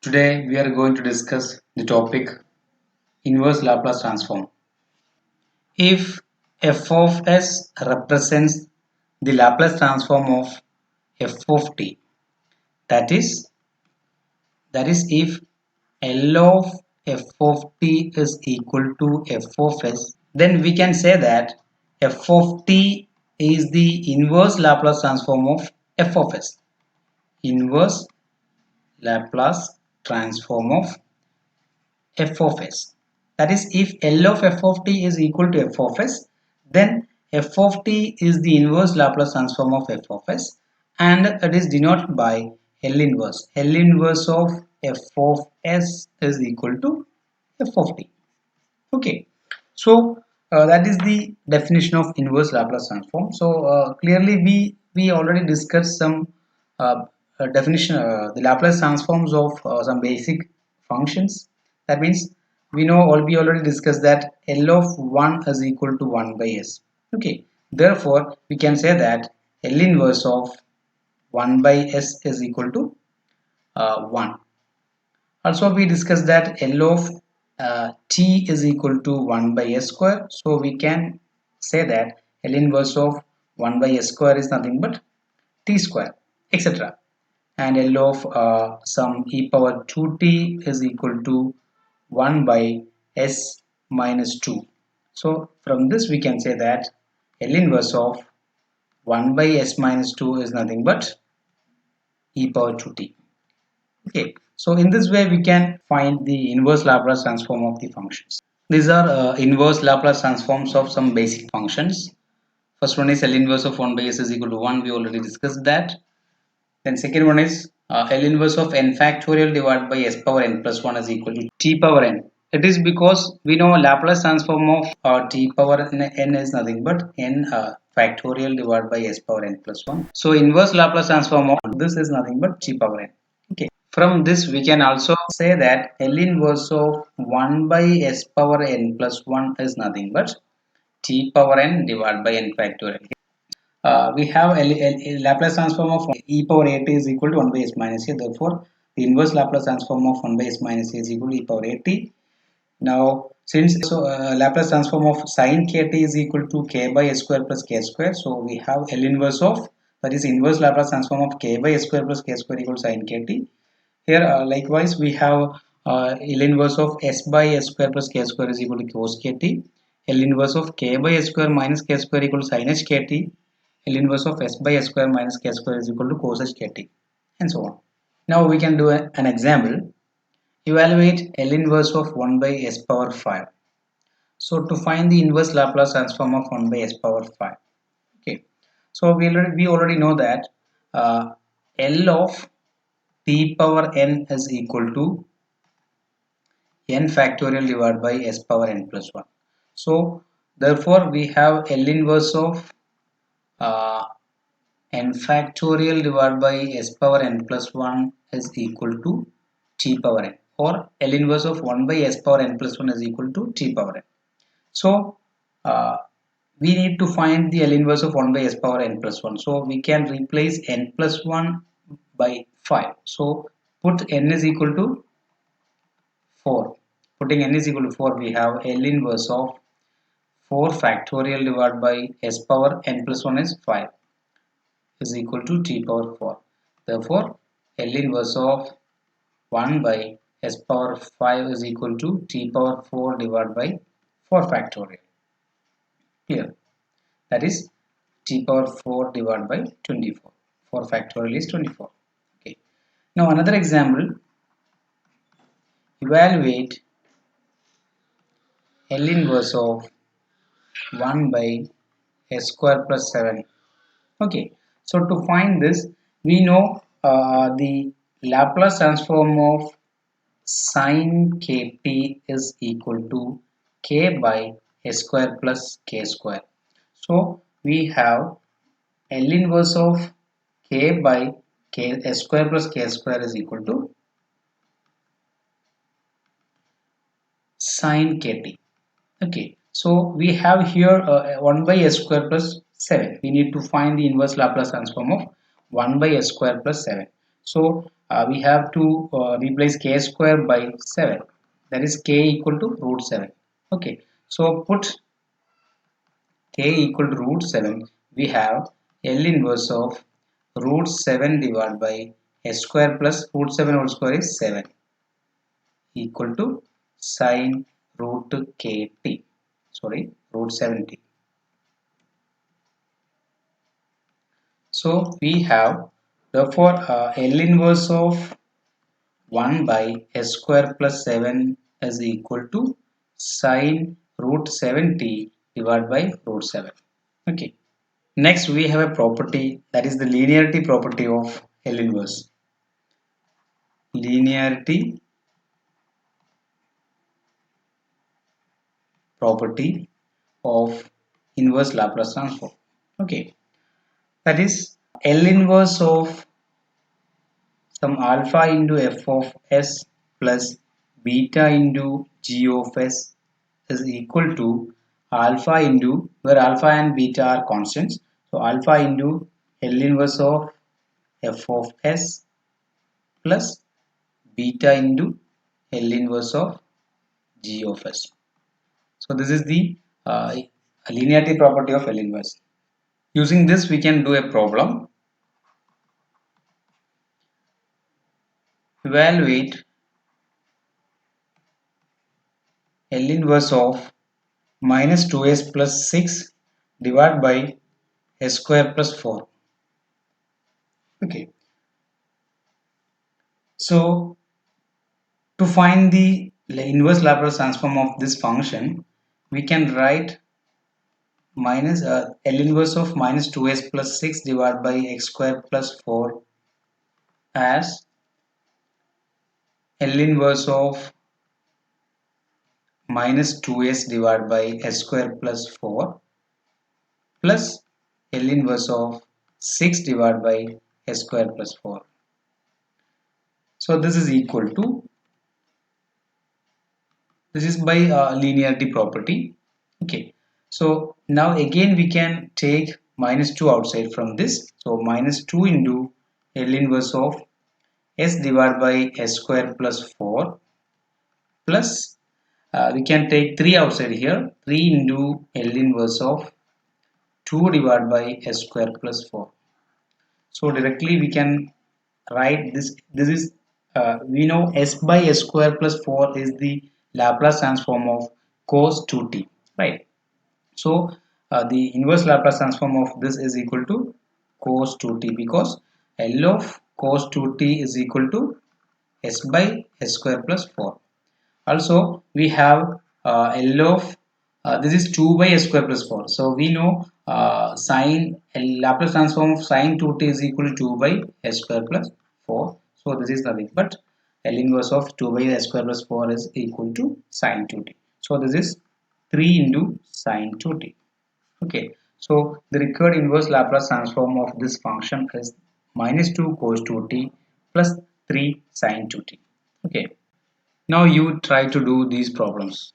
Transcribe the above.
Today we are going to discuss the topic inverse Laplace transform. If f of s represents the Laplace transform of f of t, that is if L of f of t is equal to f of s, then we can say that f of t is the inverse Laplace transform of f of s. Inverse Laplace transform of f of s. That is, if L of f of t is equal to f of s, then f of t is the inverse Laplace transform of f of s, and it is denoted by L inverse. L inverse of f of s is equal to f of t. Okay, so that is the definition of inverse Laplace transform. So clearly we already discussed some uh, definition, the Laplace transforms of some basic functions. That means we already discussed that L of 1 is equal to 1 by s. Okay, therefore we can say that L inverse of 1 by s is equal to 1. Also, we discussed that L of t is equal to 1 by s square. So we can say that L inverse of 1 by s square is nothing but t square, etc. And L of some e power 2t is equal to 1 by s minus 2. So from this we can say that L inverse of 1 by s minus 2 is nothing but e power 2t. Okay, so in this way we can find the inverse Laplace transform of the functions. These are inverse Laplace transforms of some basic functions. First one is L inverse of 1 by s is equal to 1. We already discussed that. Then second one is L inverse of n factorial divided by s power n plus 1 is equal to t power n. It is because we know Laplace transform of t power n is nothing but n factorial divided by s power n plus 1. So inverse Laplace transform of this is nothing but t power n. Okay. From this we can also say that L inverse of 1 by s power n plus 1 is nothing but t power n divided by n factorial. We have Laplace transform of e power at is equal to 1 by s minus a. Therefore, the inverse Laplace transform of 1 by s minus a is equal to e power at. Now, since Laplace transform of sin kt is equal to k by s square plus k square, so we have L inverse of, that is inverse Laplace transform of k by s square plus k square equal to sin kt. Here, likewise, we have L inverse of s by s square plus k square is equal to cos kt. L inverse of k by s square minus k square equal to sin h kt. L inverse of s by s square minus k square is equal to cos h kt, and so on. Now we can do an example. Evaluate L inverse of 1 by s power 5. So to find the inverse Laplace transform of 1 by s power 5. Okay. So we already know that L of t power n is equal to n factorial divided by s power n plus 1. So therefore we have L inverse of uh, n factorial divided by s power n plus 1 is equal to t power n, or L inverse of 1 by s power n plus 1 is equal to t power n. So uh, we need to find the L inverse of 1 by s power n plus 1. So we can replace n plus 1 by 5. So put n is equal to 4. Putting n is equal to 4, we have L inverse of 4 factorial divided by s power n plus 1 is 5 is equal to t power 4. Therefore, L inverse of 1 by s power 5 is equal to t power 4 divided by 4 factorial. Here, that is t power 4 divided by 24. 4 factorial is 24. Okay. Now another example. Evaluate L inverse of 1 by s square plus 7. Okay, so to find this, we know the Laplace transform of sin kt is equal to k by s square plus k square. So we have L inverse of k by k s square plus k square is equal to sin kt. Okay, so we have here 1 by s square plus 7. We need to find the inverse Laplace transform of 1 by s square plus 7. So we have to replace k square by 7, that is k equal to root 7. Okay, so put k equal to root 7, we have L inverse of root 7 divided by s square plus root 7 whole square is 7 equal to sine root kt, sorry, root 7t. So we have therefore L inverse of 1 by s square plus 7 is equal to sine root 7t divided by root 7. Okay. Next we have a property, that is the linearity property of L inverse. Linearity property of inverse Laplace transform. Okay. That is L inverse of some alpha into f of s plus beta into g of s is equal to alpha into, where alpha and beta are constants, so alpha into L inverse of f of s plus beta into L inverse of g of s. So this is the linearity property of L inverse. Using this we can do a problem. Evaluate L inverse of minus 2s plus 6 divided by s square plus 4. Okay, so to find the inverse Laplace transform of this function, we can write minus L inverse of minus 2s plus 6 divided by x square plus 4 as L inverse of minus 2s divided by s square plus 4 plus L inverse of 6 divided by s square plus 4. So this is equal to, this is by linearity property. Okay, so now again we can take minus 2 outside from this, so minus 2 into L inverse of s divided by s square plus 4 plus we can take 3 outside here, 3 into L inverse of 2 divided by s square plus 4. So directly we can write this, this is we know s by s square plus 4 is the Laplace transform of cos 2t, right? So the inverse Laplace transform of this is equal to cos 2t, because L of cos 2t is equal to s by s square plus 4. Also we have L of this is 2 by s square plus 4. So we know sine Laplace transform of sine 2t is equal to 2 by s square plus 4. So this is nothing but L inverse of 2 by s square plus 4 is equal to sine 2t. So this is 3 into sine 2t. Okay. So the required inverse Laplace transform of this function is minus 2 cos 2t plus 3 sine 2t. Okay. Now you try to do these problems.